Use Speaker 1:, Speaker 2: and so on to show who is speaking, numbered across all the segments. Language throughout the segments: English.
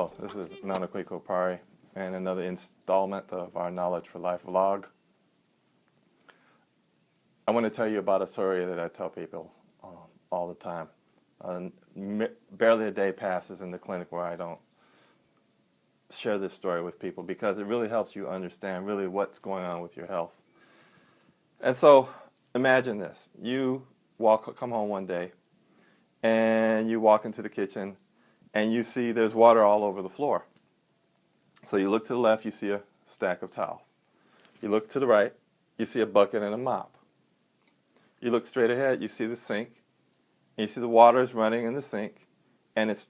Speaker 1: Hello, this is Nana Kwaku Opare and another installment of our Knowledge for Life vlog. I want to tell you about a story that I tell people all the time. Barely a day passes in the clinic where I don't share this story with people because it really helps you understand really what's going on with your health. And so imagine this. You come home one day and you walk into the kitchen and you see there's water all over the floor. So you look to the left, you see a stack of towels. You look to the right, you see a bucket and a mop. You look straight ahead, you see the sink, and you see the water is running in the sink, and it's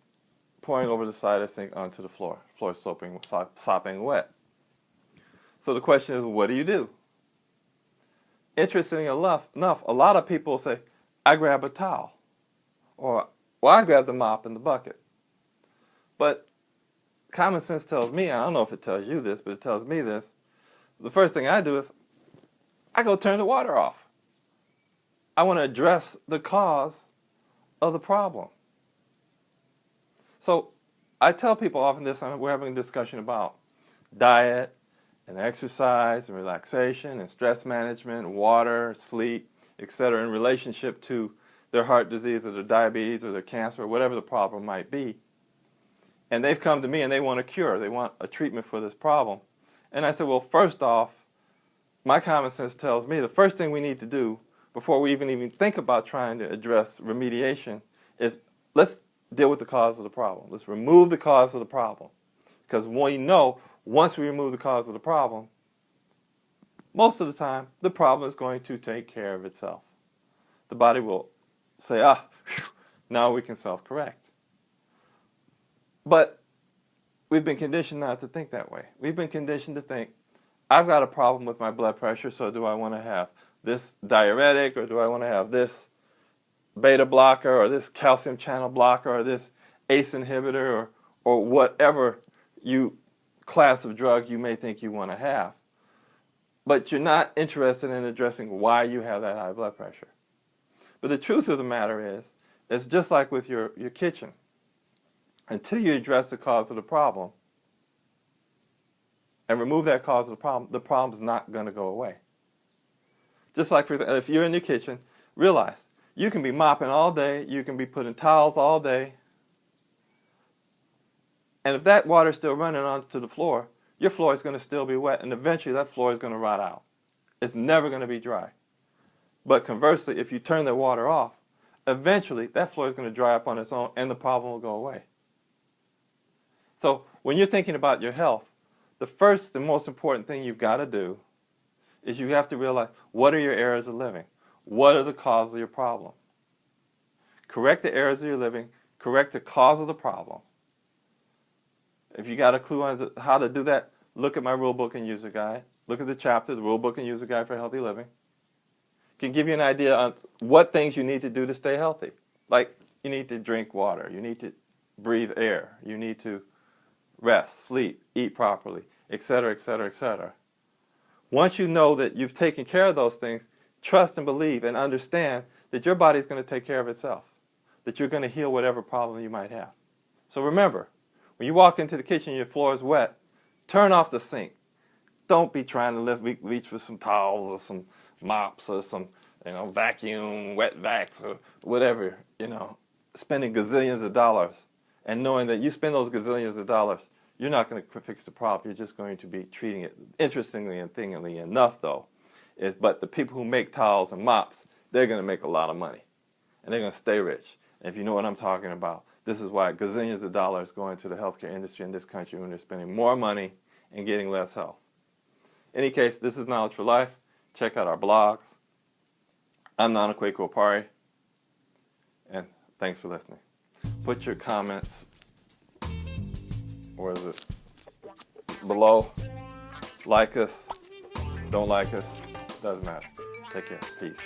Speaker 1: pouring over the side of the sink onto the floor. The floor is sopping wet. So the question is, what do you do? Interestingly enough, a lot of people say, I grab a towel, or well, I grab the mop and the bucket. But common sense tells me, I don't know if it tells you this, but it tells me this, the first thing I do is I go turn the water off. I want to address the cause of the problem. So I tell people often this, we're having a discussion about diet and exercise and relaxation and stress management, water, sleep, etc. in relationship to their heart disease or their diabetes or their cancer or whatever the problem might be. And they've come to me and they want a cure. They want a treatment for this problem. And I said, well, first off, my common sense tells me the first thing we need to do before we even think about trying to address remediation is let's deal with the cause of the problem. Let's remove the cause of the problem. Because we know once we remove the cause of the problem, most of the time, the problem is going to take care of itself. The body will say, now we can self-correct. But we've been conditioned not to think that way. We've been conditioned to think, I've got a problem with my blood pressure, so do I want to have this diuretic, or do I want to have this beta blocker, or this calcium channel blocker, or this ACE inhibitor, or whatever class of drug you may think you want to have. But you're not interested in addressing why you have that high blood pressure. But the truth of the matter is, it's just like with your kitchen. Until you address the cause of the problem and remove that cause of the problem's not going to go away. Just like, for example, if you're in your kitchen, realize you can be mopping all day, you can be putting towels all day, and if that water's still running onto the floor, your floor is going to still be wet, and eventually that floor is going to rot out. It's never going to be dry. But conversely, if you turn the water off, eventually that floor is going to dry up on its own and the problem will go away. So when you're thinking about your health, the first and most important thing you've got to do is you have to realize what are your areas of living? What are the causes of your problem? Correct the areas of your living, correct the cause of the problem. If you got a clue on how to do that, look at my rule book and user guide. Look at the chapter, the rule book and user guide for healthy living. It can give you an idea on what things you need to do to stay healthy. Like you need to drink water, you need to breathe air, you need to rest, sleep, eat properly, etc., etc., etc. Once you know that you've taken care of those things, trust and believe and understand that your body is going to take care of itself, that you're going to heal whatever problem you might have. So remember, when you walk into the kitchen and your floor is wet, turn off the sink. Don't be trying to reach for some towels or some mops or some vacuum, wet vacs or whatever, spending gazillions of dollars. And knowing that you spend those gazillions of dollars, you're not going to fix the problem. You're just going to be treating it. Interestingly and thingly enough, though, but the people who make towels and mops, they're going to make a lot of money. And they're going to stay rich. And if you know what I'm talking about, this is why gazillions of dollars go into the healthcare industry in this country when they're spending more money and getting less health. In any case, this is Knowledge for Life. Check out our blogs. I'm Nana Kwaku Opare. And thanks for listening. Put your comments, where is it, below. Like us, don't like us, doesn't matter. Take care, peace.